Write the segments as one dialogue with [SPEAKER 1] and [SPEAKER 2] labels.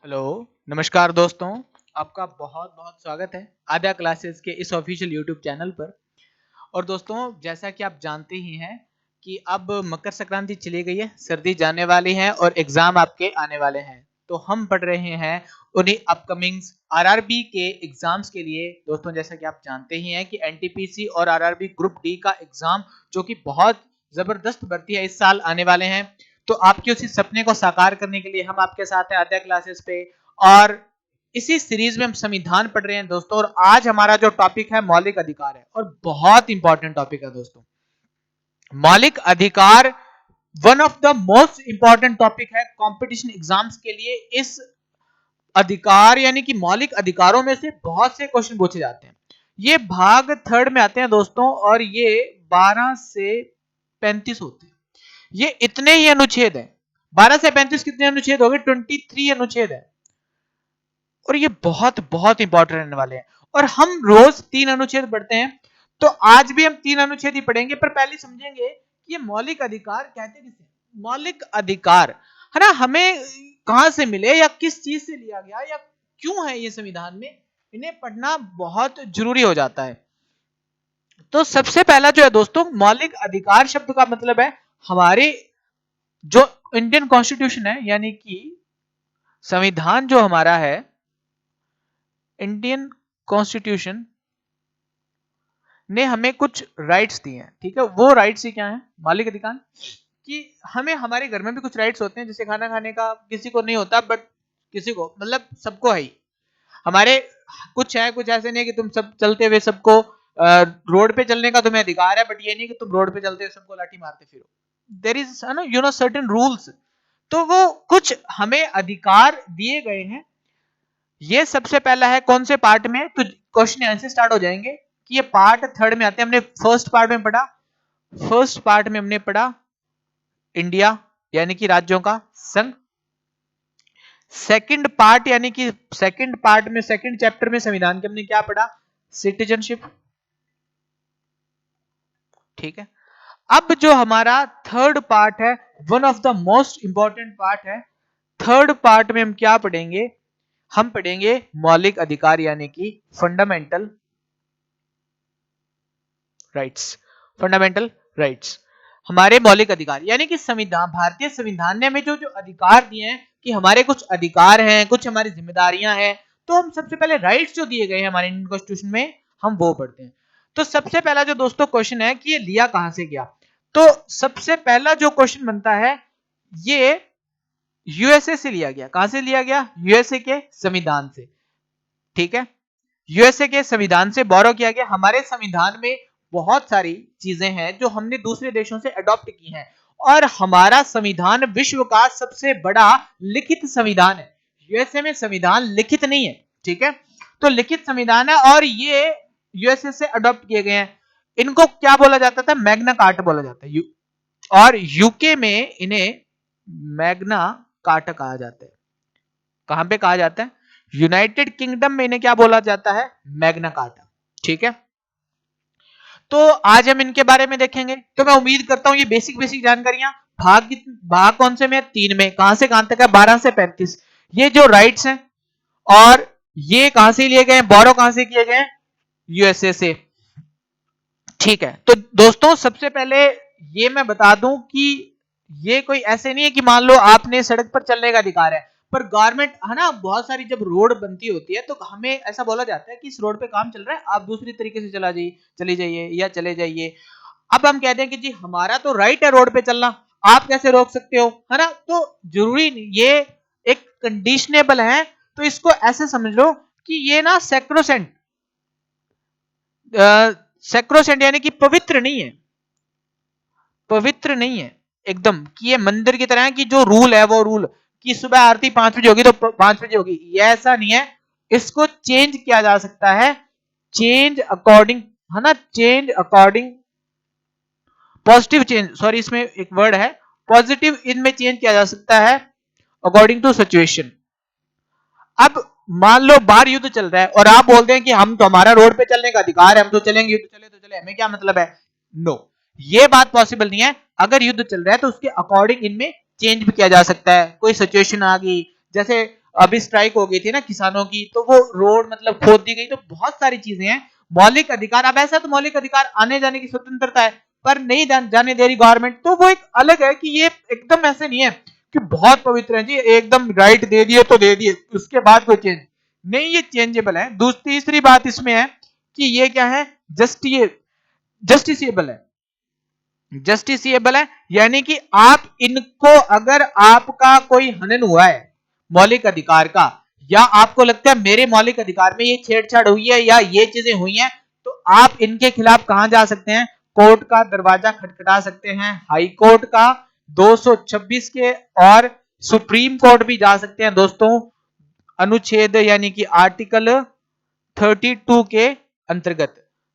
[SPEAKER 1] Hello, नमस्कार दोस्तों। आपका बहुत बहुत स्वागत है आद्या क्लासेस के इस ऑफिशियल यूट्यूब चैनल पर। और दोस्तों, जैसा कि आप जानते ही हैं कि अब मकर संक्रांति चली गई है, सर्दी जाने वाली है और एग्जाम आपके आने वाले हैं। तो हम पढ़ रहे हैं उन्हीं अपकमिंग्स आरआरबी के एग्जाम्स के लिए। दोस्तों, जैसा कि आप जानते ही हैं कि एनटीपीसी और आरआरबी ग्रुप डी का एग्जाम, जो कि बहुत जबरदस्त भर्ती है, इस साल आने वाले हैं। तो आपके उसी सपने को साकार करने के लिए हम आपके साथ हैं आद्या क्लासेस पे। और इसी सीरीज में हम संविधान पढ़ रहे हैं दोस्तों। और आज हमारा जो टॉपिक है मौलिक अधिकार है, और बहुत इंपॉर्टेंट टॉपिक है दोस्तों। मौलिक अधिकार one of the most important topic है कंपटीशन एग्जाम्स के लिए। इस अधिकार यानी कि मौलिक अधिकारों में से बहुत से क्वेश्चन पूछे जाते हैं। ये भाग थर्ड में आते हैं दोस्तों, और ये 12 से 35 होते हैं। ये इतने ही अनुच्छेद हैं। 12 से 35 कितने अनुच्छेद हो गए? 23 अनुच्छेद है। और ये बहुत बहुत इंपॉर्टेंट रहने वाले हैं। और हम रोज 3 अनुच्छेद पढ़ते हैं, तो आज भी हम 3 अनुच्छेद ही पढ़ेंगे। पर पहले समझेंगे कि ये मौलिक अधिकार कहते किसे। मौलिक अधिकार है ना, हमें कहां से मिले या किस चीज से लिया गया या क्यों है ये संविधान में, इन्हें पढ़ना बहुत जरूरी हो जाता है। तो सबसे पहला जो है दोस्तों, मौलिक अधिकार शब्द का मतलब है हमारे जो इंडियन कॉन्स्टिट्यूशन है, यानी कि संविधान जो हमारा है, इंडियन कॉन्स्टिट्यूशन ने हमें कुछ राइट्स दिए हैं। ठीक है, वो राइट्स ही क्या है? मौलिक अधिकार। कि हमें हमारे घर में भी कुछ राइट्स होते हैं, जैसे खाना खाने का किसी को नहीं होता, बट किसी को, मतलब सबको है ही। हमारे कुछ है, कुछ ऐसे नहीं कि तुम सब चलते हुए सबको रोड पे चलने का तुम्हें अधिकार है, बट ये नहीं कि तुम रोड पे चलते हुए सबको लाठी मारते फिरो। There is certain rules. तो वो कुछ हमें अधिकार दिए गए हैं। ये सबसे पहला है कौन से पार्ट में? तो क्वेश्चन आंसर स्टार्ट हो जाएंगे कि ये पार्ट थर्ड में आते हैं। हमने फर्स्ट पार्ट में पढ़ा, फर्स्ट पार्ट में हमने पढ़ा इंडिया यानी कि राज्यों का संघ। सेकंड पार्ट यानी कि सेकंड पार्ट में, सेकंड चैप्टर में संविधान के हमने क्या पढ़ा? सिटीजनशिप। ठीक है, अब जो हमारा थर्ड पार्ट है, one of the most important part है। थर्ड पार्ट में हम क्या पढ़ेंगे? हम पढ़ेंगे मौलिक अधिकार यानी कि फंडामेंटल राइट्स। फंडामेंटल राइट्स हमारे मौलिक अधिकार, यानी कि संविधान, भारतीय संविधान ने हमें जो जो अधिकार दिए हैं, कि हमारे कुछ अधिकार हैं, कुछ हमारी जिम्मेदारियां हैं। तो हम सबसे पहले राइट्स जो दिए गए हैं हमारे इंडियन कॉन्स्टिट्यूशन में, हम वो पढ़ते हैं। तो सबसे पहला जो दोस्तों क्वेश्चन है कि ये लिया कहां से गया, तो सबसे पहला जो क्वेश्चन बनता है, ये यूएसए से लिया गया। कहां से लिया गया? यूएसए के संविधान से। ठीक है, यूएसए के संविधान से बोरो किया गया। हमारे संविधान में बहुत सारी चीजें हैं जो हमने दूसरे देशों से अडॉप्ट की हैं, और हमारा संविधान विश्व का सबसे बड़ा लिखित संविधान है। यूएसए में संविधान लिखित नहीं है। ठीक है, तो लिखित संविधान है, और ये यूएसए से अडॉप्ट किए गए हैं। इनको क्या बोला जाता था? मैग्ना कार्टा बोला जाता है। और यूके में इन्हें मैग्ना कार्टा कहा जाता है। कहां पे कहा जाता है? यूनाइटेड किंगडम में इन्हें क्या बोला जाता है? Magna carta. ठीक है, तो आज हम इनके बारे में देखेंगे। तो मैं उम्मीद करता हूं ये बेसिक बेसिक जानकारियां, भाग कौन से में? 3 में। कहां से कहां तक है? 12 से 35। ये जो राइट्स हैं, और ये कहां से लिए गए? बोरो कहां से किए गए? यूएसए से। ठीक है, तो दोस्तों सबसे पहले ये मैं बता दूं कि ये कोई ऐसे नहीं है कि मान लो आपने सड़क पर चलने का अधिकार है, पर गवर्नमेंट है ना, बहुत सारी जब रोड बनती होती है तो हमें ऐसा बोला जाता है कि इस रोड पे काम चल रहा है, आप दूसरी तरीके से चली जाइए या चले जाइए। अब हम कहते हैं कि जी हमारा तो राइट है रोड पे चलना, आप कैसे रोक सकते हो, है ना? तो जरूरी नहीं, ये एक कंडीशनेबल है। तो इसको ऐसे समझ लो कि ये ना सैक्रोसेंट यानी कि पवित्र नहीं है। पवित्र नहीं है एकदम, कि ये मंदिर की तरह है कि जो रूल है वो रूल, कि सुबह आरती 5 बजे होगी तो 5 बजे होगी, ये ऐसा नहीं है। इसको चेंज किया जा सकता है, चेंज अकॉर्डिंग, है ना, change according positive change, sorry इसमें एक वर्ड है पॉजिटिव, इनमें चेंज किया जा सकता है अकॉर्डिंग टू सिचुएशन। अब मान लो बाहर युद्ध चल रहा है और आप बोलते हैं कि हम तो, हमारा रोड पे चलने का अधिकार है, हम तो चलेंगे, युद्ध चले तो चले, हमें क्या मतलब है? नो, ये बात पॉसिबल नहीं है। अगर युद्ध चल रहा है तो उसके अकॉर्डिंग इनमें चेंज भी किया जा सकता है। कोई सिचुएशन आ गई, जैसे अभी स्ट्राइक हो गई थी ना किसानों की, तो वो रोड मतलब खोद दी गई। तो बहुत सारी चीजें हैं मौलिक अधिकार। अब ऐसा तो मौलिक अधिकार आने जाने की स्वतंत्रता है, पर नहीं जाने दे रही गवर्नमेंट, तो वो एक अलग है कि ये एकदम ऐसे नहीं है कि बहुत पवित्र है जी, एकदम राइट दे दिए तो दे दिए, उसके बाद कोई चेंज नहीं, ये चेंजेबल है। तीसरी बात इसमें है कि ये क्या है, जस्टिसेबल है। जस्टिसेबल है यानी कि आप इनको, अगर आपका कोई हनन हुआ है मौलिक अधिकार का, या आपको लगता है मेरे मौलिक अधिकार में ये छेड़छाड़ हुई है या ये चीजें हुई हैं, तो आप इनके खिलाफ कहां जा सकते हैं, कोर्ट का दरवाजा खटखटा सकते हैं, हाई कोर्ट का 226 के, और सुप्रीम कोर्ट भी जा सकते हैं दोस्तों, अनुच्छेद यानी कि आर्टिकल 32 के अंतर्गत।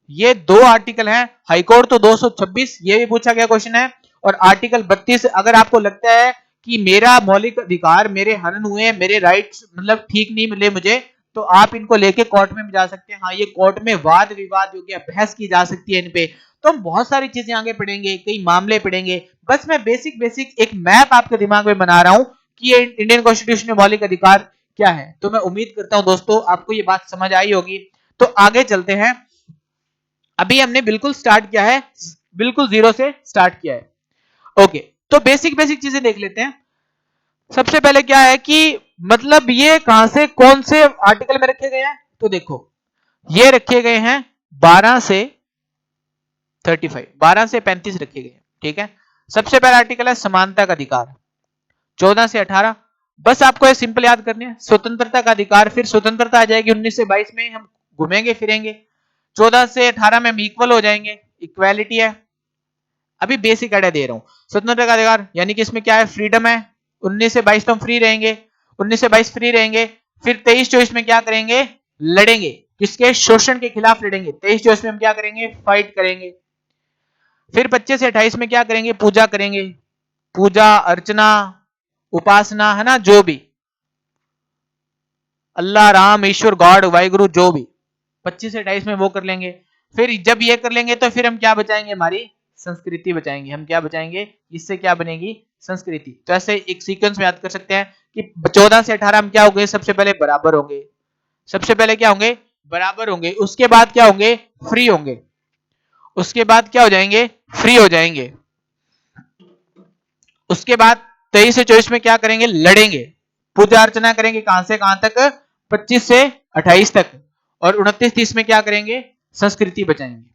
[SPEAKER 1] ये दो आर्टिकल हैं, हाईकोर्ट तो 226, ये भी पूछा गया क्वेश्चन है, और आर्टिकल 32 अगर आपको लगता है कि मेरा मौलिक अधिकार, मेरे हनन हुए, मेरे राइट्स मतलब ठीक नहीं मिले मुझे, तो आप इनको लेके कोर्ट में भी जा सकते हैं। हाँ, ये कोर्ट में वाद विवाद हो गया, बहस की जा सकती है इन पे। तो हम बहुत सारी चीजें आगे पढ़ेंगे, कई मामले पढ़ेंगे। बस मैं बेसिक एक मैप आपके दिमाग में बना रहा हूं कि ये इंडियन कॉन्स्टिट्यूशन में मौलिक अधिकार क्या है। तो मैं उम्मीद करता हूं दोस्तों आपको ये बात समझ आई होगी। तो आगे चलते हैं। अभी हमने बिल्कुल स्टार्ट किया है, बिल्कुल जीरो से स्टार्ट किया है। ओके, तो बेसिक चीजें देख लेते हैं। सबसे पहले क्या है कि मतलब ये कहां से कौन से आर्टिकल में रखे गए हैं, तो देखो ये रखे गए हैं 12 से 35, 12 से 35 रखे गए हैं, ठीक है। सबसे पहला आर्टिकल है समानता का अधिकार, 14 से 18। बस आपको ये सिंपल याद करनी है, स्वतंत्रता का अधिकार, फिर स्वतंत्रता आ जाएगी 19 से 22 में, हम घूमेंगे फिरेंगे। 14 से 18 में हम इक्वल हो जाएंगे, इक्वालिटी है। अभी बेसिक आइडिया दे रहा हूं। स्वतंत्रता का अधिकार यानी कि इसमें क्या है, फ्रीडम है। 19 से 22 तो हम फ्री रहेंगे, 19 से 22 फ्री रहेंगे। फिर 23-24 में क्या करेंगे, लड़ेंगे, किसके, शोषण के खिलाफ लड़ेंगे। 23-24 में हम क्या करेंगे, फाइट करेंगे। फिर 25 से 28 में क्या करेंगे, पूजा करेंगे, पूजा अर्चना उपासना, है ना, जो भी अल्लाह राम ईश्वर गॉड वाहिगुरु जो भी 25 से 28 में वो कर लेंगे। फिर जब ये कर लेंगे तो फिर हम क्या बचाएंगे, हमारी संस्कृति बचाएंगे। हम क्या बचाएंगे, इससे क्या बनेगी, संस्कृति। तो ऐसे एक सीक्वेंस में याद कर सकते हैं कि 14 से 18 हम क्या होंगे, सबसे पहले बराबर होंगे, सबसे पहले क्या होंगे, बराबर होंगे। उसके बाद क्या होंगे, फ्री होंगे। उसके बाद क्या हो जाएंगे, फ्री हो जाएंगे। उसके बाद 23 से 24 में क्या करेंगे, लड़ेंगे, पूजा अर्चना करेंगे, कहां से कहां तक, 25 से 28 तक। और 29-30 में क्या करेंगे, संस्कृति बचाएंगे।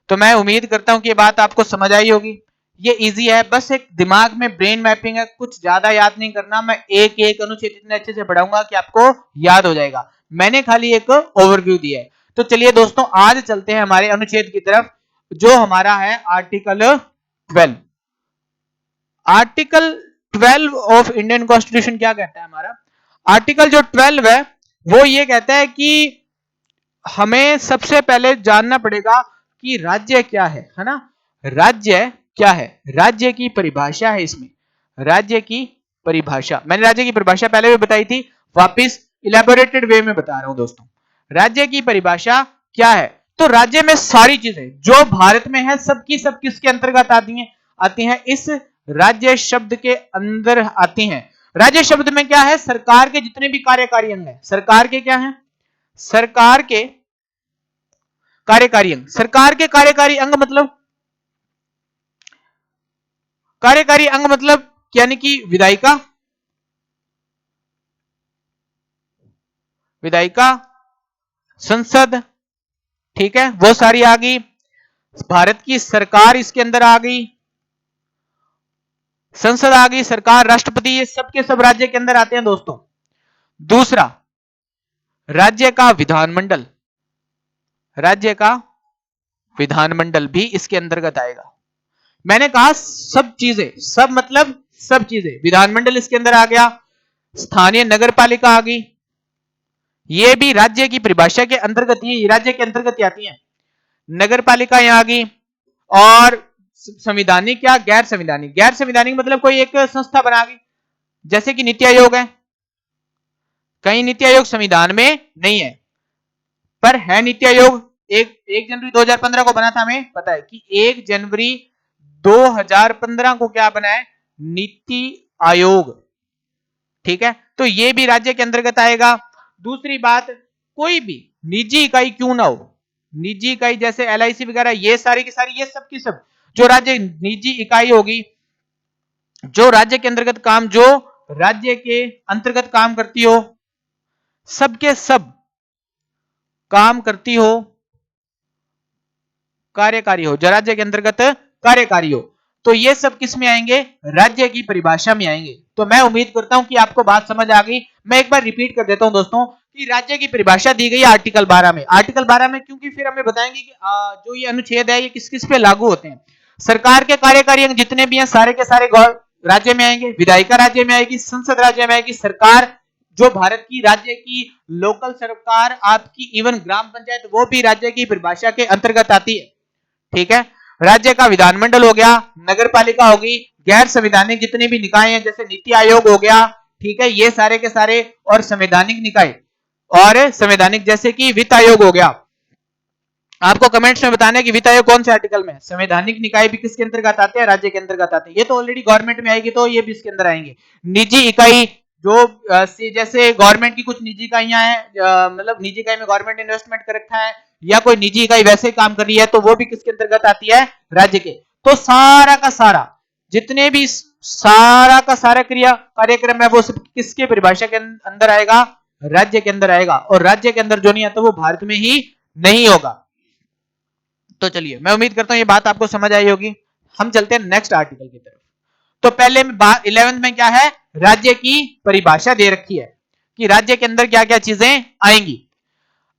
[SPEAKER 1] तो मैं उम्मीद करता हूं कि ये बात आपको समझ आई होगी। ये इजी है, बस एक दिमाग में ब्रेन मैपिंग है, कुछ ज्यादा याद नहीं करना। मैं एक एक अनुच्छेद इतने अच्छे से पढ़ाऊंगा कि आपको याद हो जाएगा। मैंने खाली एक ओवरव्यू दिया है। तो चलिए दोस्तों, आज चलते हैं हमारे अनुच्छेद की तरफ, जो हमारा है article 12। Article 12 of Indian constitution क्या कहता है, हमारा आर्टिकल जो 12 है वो ये कहता है कि हमें सबसे पहले जानना पड़ेगा कि राज्य क्या है ना। राज्य क्या है, राज्य की परिभाषा है इसमें। राज्य की परिभाषा, मैंने राज्य की परिभाषा पहले भी बताई थी, वापस इलेबोरेटेड वे में बता रहा हूं दोस्तों। राज्य की परिभाषा क्या है, तो राज्य में सारी चीजें जो भारत में है सबकी सब किसके अंतर्गत आती हैं, इस राज्य शब्द के अंदर आती हैं। राज्य शब्द में क्या है, सरकार के जितने भी कार्यकारी अंग हैं, सरकार के क्या है, सरकार के कार्यकारी अंग। सरकार के कार्यकारी अंग मतलब, कार्यकारी अंग मतलब यानी कि विधायिका, विधायिका, संसद, ठीक है, वो सारी आ गई। भारत की सरकार इसके अंदर आ गई, संसद आ गई, सरकार, राष्ट्रपति, ये सब के सब राज्य के अंदर आते हैं दोस्तों। दूसरा, राज्य का विधानमंडल, राज्य का विधानमंडल भी इसके अंतर्गत आएगा। मैंने कहा सब चीजें, सब मतलब सब चीजें, विधानमंडल इसके अंदर आ गया, स्थानीय नगर पालिका आ गई, ये भी राज्य की परिभाषा के अंतर्गत, ये राज्य के अंतर्गत ही आती है। नगर पालिका यहां आ गई। और संविधानिक या गैर संविधानिक, गैर संविधानिक मतलब कोई एक संस्था बना गई, जैसे कि नीति आयोग है। कई नीति आयोग संविधान में नहीं है, पर है नीति आयोग। 1 जनवरी 2015 को बना था, हमें पता है कि 1 जनवरी 2015 को क्या बना है, नीति आयोग, ठीक है। तो ये भी राज्य के अंतर्गत आएगा। दूसरी बात, कोई भी निजी इकाई क्यों ना हो, निजी इकाई जैसे LIC वगैरह, ये सारी की सारी, ये सब की सब जो राज्य निजी इकाई होगी, जो राज्य के अंतर्गत काम, जो राज्य के अंतर्गत काम करती हो, सबके सब काम करती हो, कार्यकारी हो, जो राज्य के अंतर्गत कार्यकारी हो, तो ये सब किस में आएंगे, राज्य की परिभाषा में आएंगे। तो मैं उम्मीद करता हूं कि आपको बात समझ आ गई। मैं एक बार रिपीट कर देता हूं दोस्तों कि राज्य की परिभाषा दी गई आर्टिकल 12 में। आर्टिकल 12 में क्योंकि फिर हमें बताएंगे कि जो ये अनुच्छेद है ये किस किस पे लागू होते हैं। सरकार के कार्यकारी अंग जितने भी हैं सारे के सारे राज्य में आएंगे, विधायिका राज्य में आएगी, संसद राज्य में आएगी, सरकार जो भारत की राज्य की लोकल सरकार, आपकी इवन ग्राम पंचायत, वो भी राज्य की परिभाषा के अंतर्गत आती है। ठीक है, राज्य का विधानमंडल हो गया, नगर पालिका होगी, गैर संवैधानिक जितने भी निकाय हैं जैसे नीति आयोग हो गया, ठीक है, ये सारे के सारे, और संवैधानिक निकाय और संवैधानिक जैसे कि वित्त आयोग हो गया। आपको कमेंट्स में बताना है कि वित्त आयोग कौन से आर्टिकल में। संवैधानिक निकाय भी किसके अंतर्गत आते हैं, राज्य के अंतर्गत आते हैं। ये तो ऑलरेडी गवर्नमेंट में आएगी तो ये भी इसके अंदर आएंगे। निजी इकाई जो जैसे गवर्नमेंट की कुछ निजी इकाइयां हैं, मतलब निजी इकाई में गवर्नमेंट ने इन्वेस्टमेंट कर रखा है, या कोई निजी इकाई वैसे ही काम कर रही है, तो वो भी किसके अंतर्गत आती है, राज्य के। तो सारा का सारा जितने भी सारा का सारा कार्यक्रम है वो सब किसके परिभाषा के अंदर आएगा, राज्य के अंदर आएगा। और राज्य के अंदर जो नहीं आता वो भारत में ही नहीं होगा। तो चलिए, मैं उम्मीद करता हूं ये बात आपको समझ आई होगी। हम चलते हैं नेक्स्ट आर्टिकल की तरफ। तो पहले में 11th में क्या है, राज्य की परिभाषा दे रखी है कि राज्य के अंदर क्या क्या चीजें आएंगी।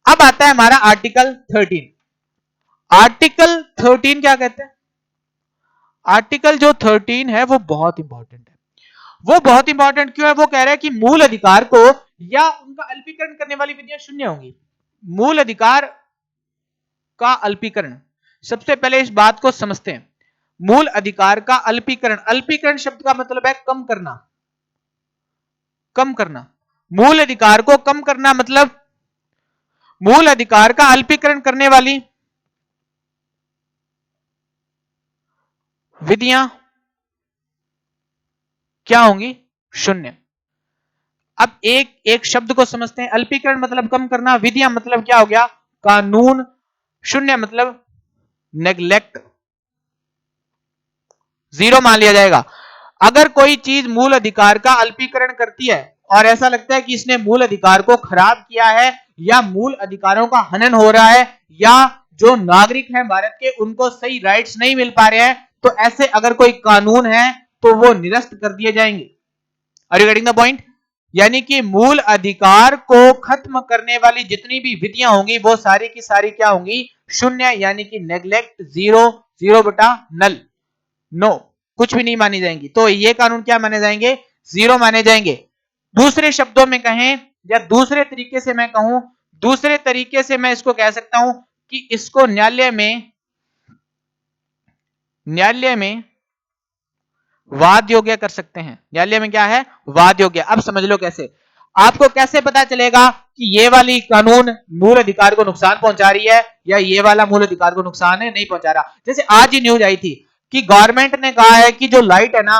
[SPEAKER 1] अब आता है हमारा आर्टिकल 13। आर्टिकल 13 क्या कहते हैं, आर्टिकल जो 13 है वो बहुत इंपॉर्टेंट है। वो बहुत इंपॉर्टेंट क्यों है, वो कह रहा है कि मूल अधिकार को या उनका अल्पीकरण करने वाली विधियां शून्य होंगी। मूल अधिकार का अल्पीकरण, सबसे पहले इस बात को समझते हैं। मूल अधिकार का अल्पीकरण, अल्पीकरण शब्द का मतलब है कम करना, कम करना। मूल अधिकार को कम करना मतलब मूल अधिकार का अल्पीकरण करने वाली विधियां क्या होंगी, शून्य। अब एक एक शब्द को समझते हैं। अल्पीकरण मतलब कम करना, विधियां मतलब क्या हो गया, कानून, शून्य मतलब नेग्लेक्ट, जीरो मान लिया जाएगा। अगर कोई चीज मूल अधिकार का अल्पीकरण करती है और ऐसा लगता है कि इसने मूल अधिकार को खराब किया है, या मूल अधिकारों का हनन हो रहा है, या जो नागरिक हैं भारत के उनको सही राइट्स नहीं मिल पा रहे हैं, तो ऐसे अगर कोई कानून है तो वो निरस्त कर दिए जाएंगे। Are you getting the point? यानी कि मूल अधिकार को खत्म करने वाली जितनी भी विधियां होंगी वो सारी की सारी क्या होंगी, शून्य, यानी कि नेग्लेक्ट, जीरो, जीरो बटा नल, नो, कुछ भी नहीं मानी जाएंगी। तो ये कानून क्या माने जाएंगे, जीरो माने जाएंगे। दूसरे शब्दों में कहें या दूसरे तरीके से मैं कहूं, दूसरे तरीके से मैं इसको कह सकता हूं कि इसको न्यायालय में वाद योग्य कर सकते हैं। न्यायालय में क्या है, वाद योग्य। अब समझ लो कैसे। आपको कैसे पता चलेगा कि ये वाली कानून मूल अधिकार को नुकसान पहुंचा रही है या ये वाला मूल अधिकार को नुकसान नहीं पहुंचा रहा। जैसे आज ही न्यूज आई थी कि गवर्नमेंट ने कहा है कि जो लाइट है ना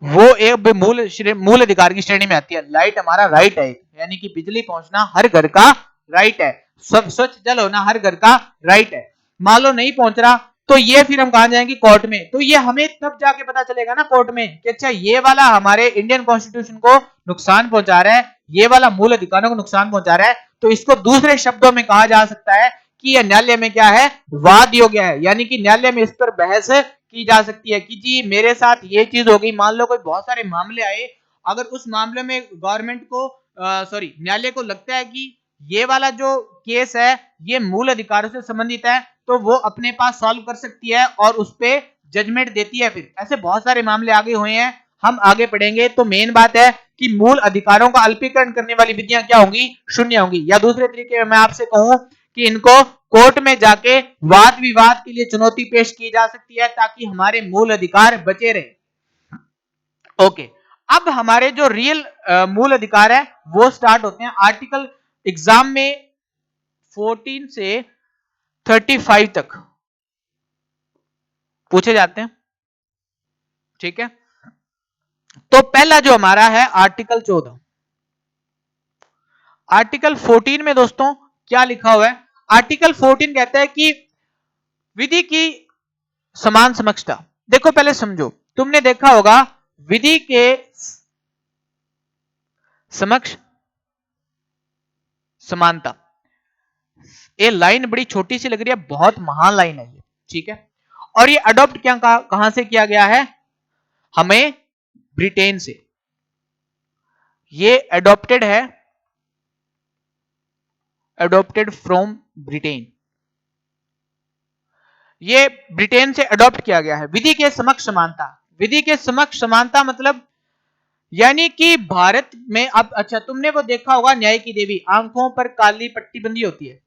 [SPEAKER 1] वो एक मूल अधिकार की श्रेणी में आती है। लाइट हमारा राइट है, यानी कि बिजली पहुंचना हर घर का राइट है, स्वच्छ जल होना हर घर का राइट है। मान लो नहीं पहुंच रहा तो ये फिर हम कहां जाएंगे, कोर्ट में। तो ये हमें तब जाके पता चलेगा ना कोर्ट में कि अच्छा ये वाला हमारे इंडियन कॉन्स्टिट्यूशन को नुकसान पहुंचा रहा है, ये वाला मूल अधिकारों को नुकसान पहुंचा रहा है। तो इसको दूसरे शब्दों में कहा जा सकता है कि यह न्यायालय में क्या है, वाद योग्य है। यानी कि न्यायालय में इस पर बहस की जा सकती है कि जी मेरे साथ ये चीज हो गई। मान लो कोई बहुत सारे मामले आए, अगर उस मामले में गवर्नमेंट को न्यायालय को लगता है कि ये वाला जो केस है ये मूल अधिकारों से संबंधित है, तो वो अपने पास सॉल्व कर सकती है और उस पर जजमेंट देती है। फिर ऐसे बहुत सारे मामले आगे हुए हैं, हम आगे पढ़ेंगे। तो मेन बात है कि मूल अधिकारों का अल्पीकरण करने वाली विधियां क्या होंगी, शून्य होंगी। या दूसरे तरीके में मैं आपसे कहूं कि इनको कोर्ट में जाके वाद विवाद के लिए चुनौती पेश की जा सकती है ताकि हमारे मूल अधिकार बचे रहे। ओके, अब हमारे जो रियल मूल अधिकार है वो स्टार्ट होते हैं आर्टिकल एग्जाम में 14 से 35 तक पूछे जाते हैं। ठीक है, तो पहला जो हमारा है आर्टिकल 14। आर्टिकल 14 में दोस्तों क्या लिखा हुआ है? आर्टिकल 14 कहता है कि विधि की समान समक्षता। देखो पहले समझो, तुमने देखा होगा विधि के समक्ष समानता, ये लाइन बड़ी छोटी सी लग रही है, बहुत महान लाइन है ये, ठीक है। और ये अडॉप्ट क्या कहां से किया गया है? हमें ब्रिटेन से ये अडॉप्टेड है, अडॉप्टेड फ्रॉम ब्रिटेन, ये ब्रिटेन से अडॉप्ट किया गया है। विधि के समक्ष समानता, विधि के समक्ष समानता मतलब यानी कि भारत में अब अच्छा तुमने वो देखा होगा न्याय की देवी, आंखों पर काली पट्टी बंदी होती है,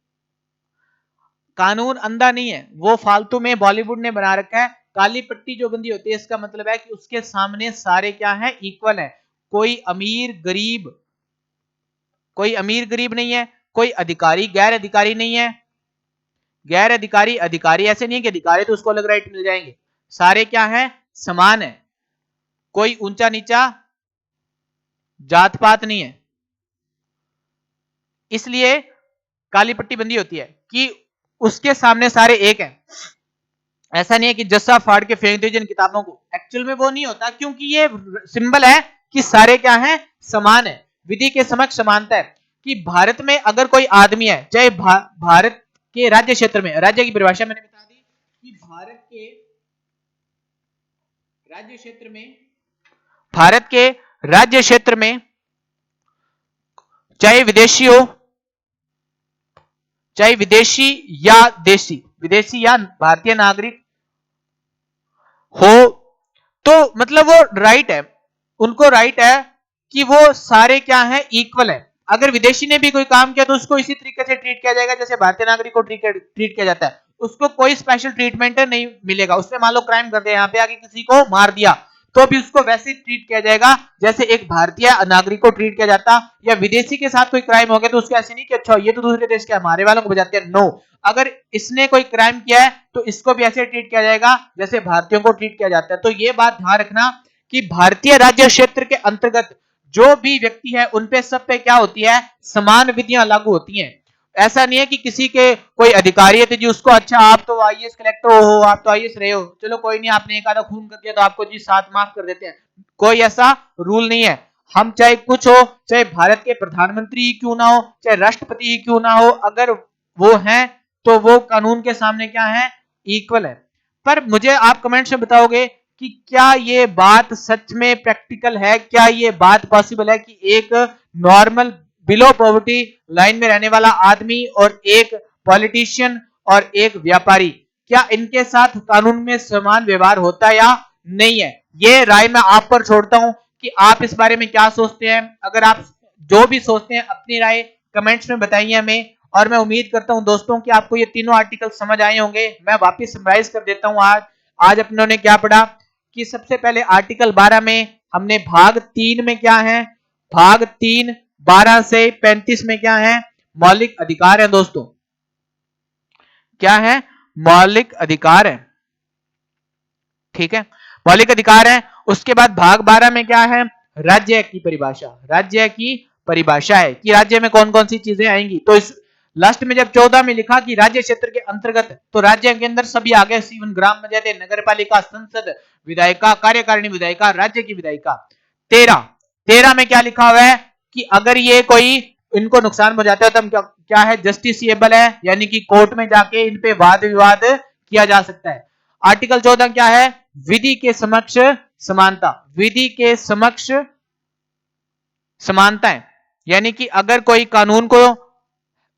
[SPEAKER 1] कानून अंधा नहीं है, वो फालतू में बॉलीवुड ने बना रखा है। काली पट्टी जो बंदी होती है इसका मतलब है कि उसके सामने सारे क्या है? इक्वल है। कोई अमीर गरीब, कोई अमीर गरीब नहीं है, कोई अधिकारी गैर अधिकारी नहीं है, गैर अधिकारी अधिकारी ऐसे नहीं है कि अधिकारी तो उसको अलग राइट मिल जाएंगे, सारे क्या है? समान है। कोई ऊंचा नीचा जात पात नहीं है, इसलिए काली पट्टी बंदी होती है कि उसके सामने सारे एक हैं। ऐसा नहीं है कि जस्सा फाड़ के फेंक दीजिए इन किताबों को, एक्चुअल में वो नहीं होता, क्योंकि ये सिंबल है कि सारे क्या है? समान है। विधि के समक्ष समानता है कि भारत में अगर कोई आदमी है, चाहे भारत के राज्य क्षेत्र में, राज्य की परिभाषा मैंने बता दी कि भारत के राज्य क्षेत्र में, भारत के राज्य क्षेत्र में चाहे विदेशी हो, चाहे विदेशी या देशी, विदेशी या भारतीय नागरिक हो, तो मतलब वो राइट है, उनको राइट है कि वो सारे क्या है? इक्वल है। अगर विदेशी ने भी कोई काम किया तो उसको इसी तरीके से ट्रीट किया जाएगा जैसे भारतीय नागरिक को ट्रीट किया जाता है, उसको कोई स्पेशल ट्रीटमेंट नहीं मिलेगा। उसने मान लो क्राइम कर दिया, यहाँ पे आके किसी को मार दिया, तो भी उसको वैसे ट्रीट किया जाएगा जैसे एक भारतीय नागरिक को ट्रीट किया जाता। या विदेशी के साथ कोई क्राइम हो गया तो उसको ऐसे नहीं कि अच्छा ये तो दूसरे देश के हमारे वालों को बजाते हैं, नो, अगर इसने कोई क्राइम किया है तो इसको भी ऐसे ट्रीट किया जाएगा जैसे भारतीयों को ट्रीट किया जाता है। तो ये बात ध्यान रखना कि भारतीय राज्य क्षेत्र के अंतर्गत जो भी व्यक्ति है उन पे सब पे क्या होती है? समान विधियां लागू होती हैं। ऐसा नहीं है कि किसी के कोई अधिकारी है तो जी उसको अच्छा आप तो आईएएस कलेक्टर हो, आप तो आईएएस रहे हो, चलो कोई नहीं, आपने एक आधा खून कर दिया तो आपको जी 7 माफ कर देते हैं, कोई ऐसा रूल नहीं है। हम चाहे कुछ हो, चाहे भारत के प्रधानमंत्री ही क्यों ना हो, चाहे राष्ट्रपति ही क्यों ना हो, अगर वो हैं तो वो कानून के सामने क्या है? इक्वल है। पर मुझे आप कमेंट्स में बताओगे कि क्या ये बात सच में प्रैक्टिकल है? क्या ये बात पॉसिबल है कि एक नॉर्मल बिलो पॉवर्टी लाइन में रहने वाला आदमी और एक पॉलिटिशियन और एक व्यापारी, क्या इनके साथ कानून में समान व्यवहार होता है या नहीं है? ये राय मैं आप पर छोड़ता हूं कि आप इस बारे में क्या सोचते हैं। अगर आप जो भी सोचते हैं अपनी राय कमेंट्स में बताइए हमें, और मैं उम्मीद करता हूं दोस्तों कि आपको ये तीनों आर्टिकल समझ आए होंगे। मैं वापस समराइज कर देता हूं। आज अपनों ने क्या पढ़ा कि सबसे पहले आर्टिकल 12 में हमने भाग 3 में क्या है? भाग 3 12 से 35 में क्या है? मौलिक अधिकार है दोस्तों, क्या है? मौलिक अधिकार है, ठीक है, मौलिक अधिकार है। उसके बाद भाग 12 में क्या है? राज्य की परिभाषा, राज्य की परिभाषा है कि राज्य में कौन कौन सी चीजें आएंगी। तो इस लास्ट में जब 14 में लिखा कि राज्य क्षेत्र के अंतर्गत, तो राज्य के अंदर सभी आ गए, सीवन ग्राम पंचायत, नगर पालिका, संसद, विधायिका, कार्यकारिणी विधायिका, राज्य की विधायिका। 13 में क्या लिखा हुआ है कि अगर ये कोई इनको नुकसान पहुंचाता है तो क्या है? जस्टिसिएबल है, यानी कि कोर्ट में जाके इन पे वाद विवाद किया जा सकता है। आर्टिकल 14 क्या है? विधि के समक्ष समानता, विधि के समक्ष समानता है, यानी कि अगर कोई कानून को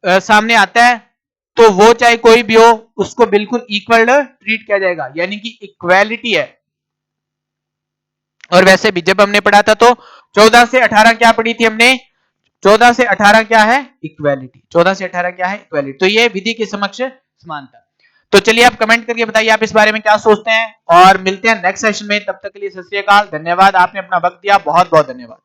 [SPEAKER 1] सामने आता है तो वो चाहे कोई भी हो उसको बिल्कुल इक्वल ट्रीट किया जाएगा, यानी कि इक्वालिटी है। और वैसे भी जब हमने पढ़ा था तो 14 से 18 क्या पढ़ी थी हमने? 14 से 18 क्या है? इक्वालिटी। 14 से 18 क्या है? इक्वालिटी। तो ये विधि के समक्ष समानता। तो चलिए आप कमेंट करके बताइए आप इस बारे में क्या सोचते हैं, और मिलते हैं नेक्स्ट सेशन में। तब तक के लिए सत श्री अकाल, धन्यवाद, आपने अपना वक्त दिया, बहुत बहुत धन्यवाद।